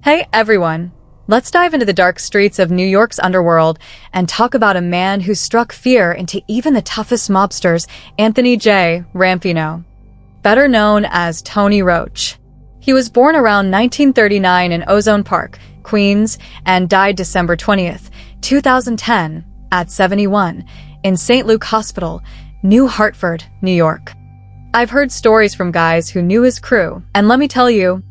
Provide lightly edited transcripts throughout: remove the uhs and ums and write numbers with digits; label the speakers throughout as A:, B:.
A: Hey everyone! Let's dive into the dark streets of New York's underworld and talk about a man who struck fear into even the toughest mobsters, Anthony J. Rampino, better known as Tony Roach. He was born around 1939 in Ozone Park, Queens, and died December 20th, 2010, at 71, in St. Luke Hospital, New Hartford, New York. I've heard stories from guys who knew his crew, and let me tell you,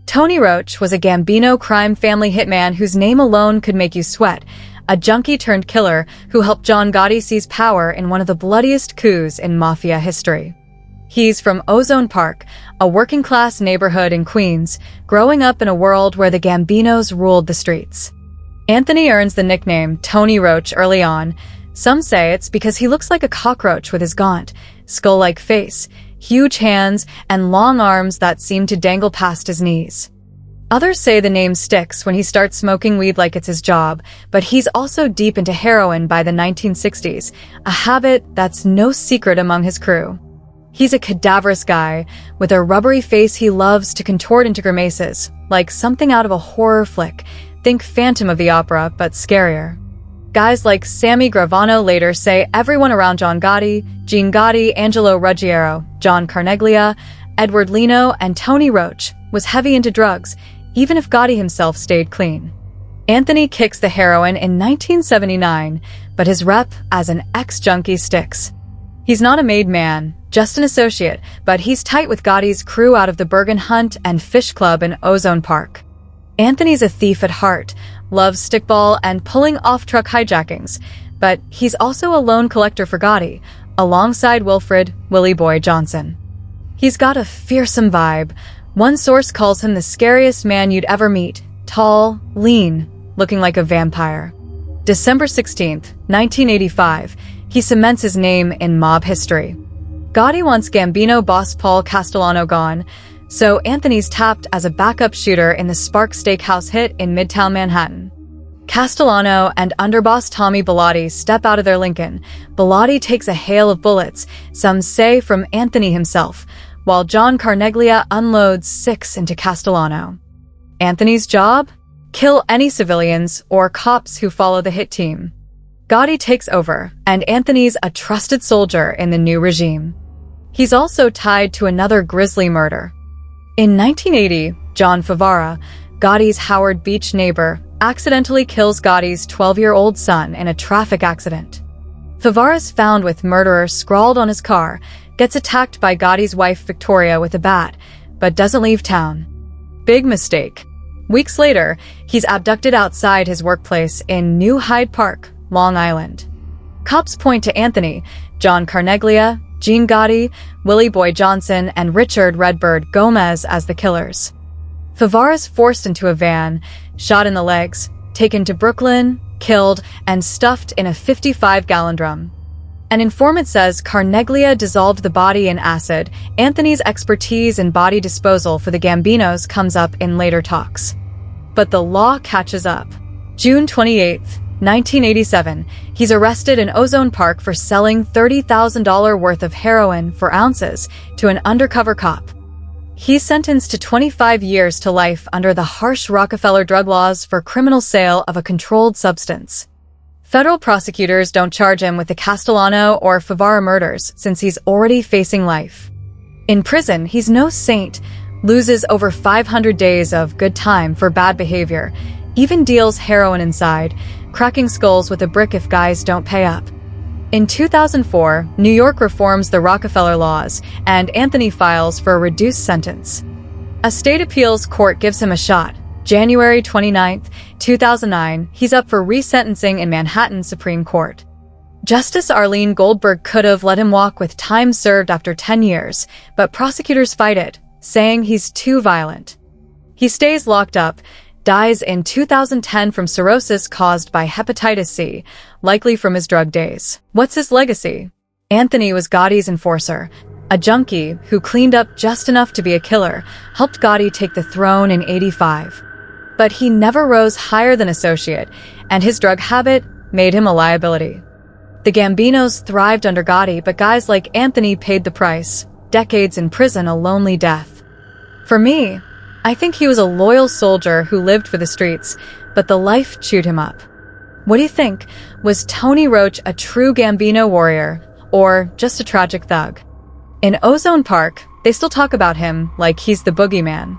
A: Tony Roach was a Gambino crime family hitman whose name alone could make you sweat, a junkie-turned-killer who helped John Gotti seize power in one of the bloodiest coups in mafia history. He's from Ozone Park, a working-class neighborhood in Queens, growing up in a world where the Gambinos ruled the streets. Anthony earns the nickname Tony Roach early on. Some say it's because he looks like a cockroach with his gaunt, skull-like face, huge hands, and long arms that seem to dangle past his knees. Others say the name sticks when he starts smoking weed like it's his job, but he's also deep into heroin by the 1960s, a habit that's no secret among his crew. He's a cadaverous guy, with a rubbery face he loves to contort into grimaces, like something out of a horror flick. Think Phantom of the Opera, but scarier. Guys like Sammy Gravano later say everyone around John Gotti, Gene Gotti, Angelo Ruggiero, John Carneglia, Edward Lino, and Tony Roach was heavy into drugs, even if Gotti himself stayed clean. Anthony kicks the heroin in 1979, but his rep as an ex-junkie sticks. He's not a made man, just an associate, but he's tight with Gotti's crew out of the Bergen Hunt and Fish Club in Ozone Park. Anthony's a thief at heart, loves stickball and pulling off truck hijackings, but he's also a loan collector for Gotti, alongside Wilfred "Willie Boy" Johnson. He's got a fearsome vibe. One source calls him the scariest man you'd ever meet, tall, lean, looking like a vampire. December 16th, 1985, he cements his name in mob history. Gotti wants Gambino boss Paul Castellano gone, so Anthony's tapped as a backup shooter in the Spark Steakhouse hit in Midtown Manhattan. Castellano and underboss Tommy Bellotti step out of their Lincoln. Bellotti takes a hail of bullets, some say from Anthony himself, while John Carneglia unloads 6 into Castellano. Anthony's job? Kill any civilians or cops who follow the hit team. Gotti takes over, and Anthony's a trusted soldier in the new regime. He's also tied to another grisly murder. In 1980, John Favara, Gotti's Howard Beach neighbor, accidentally kills Gotti's 12-year-old son in a traffic accident. Favara's found with murderer scrawled on his car, gets attacked by Gotti's wife Victoria with a bat, but doesn't leave town. Big mistake. Weeks later, he's abducted outside his workplace in New Hyde Park, Long Island. Cops point to Anthony, John Carneglia, Gene Gotti, Willie Boy Johnson, and Richard Redbird Gomez as the killers. Favara's forced into a van, shot in the legs, taken to Brooklyn, killed, and stuffed in a 55-gallon drum. An informant says Carneglia dissolved the body in acid. Anthony's expertise in body disposal for the Gambinos comes up in later talks. But the law catches up. June 28th, 1987, he's arrested in Ozone Park for selling $30,000 worth of heroin for ounces to an undercover cop. He's sentenced to 25 years to life under the harsh Rockefeller Drug Laws for criminal sale of a controlled substance. Federal prosecutors don't charge him with the Castellano or Favara murders since he's already facing life. In prison, he's no saint, loses over 500 days of good time for bad behavior, even deals heroin inside, cracking skulls with a brick if guys don't pay up. In 2004, New York reforms the Rockefeller laws, and Anthony files for a reduced sentence. A state appeals court gives him a shot. January 29, 2009, he's up for resentencing in Manhattan Supreme Court. Justice Arlene Goldberg could have let him walk with time served after 10 years, but prosecutors fight it, saying he's too violent. He stays locked up, dies in 2010 from cirrhosis caused by hepatitis C, likely from his drug days. What's his legacy? Anthony was Gotti's enforcer, a junkie who cleaned up just enough to be a killer, helped Gotti take the throne in '85. But he never rose higher than associate, and his drug habit made him a liability. The Gambinos thrived under Gotti, but guys like Anthony paid the price, decades in prison, a lonely death. For me, I think he was a loyal soldier who lived for the streets, but the life chewed him up. What do you think? Was Tony Roach a true Gambino warrior, or just a tragic thug? In Ozone Park, they still talk about him like he's the boogeyman.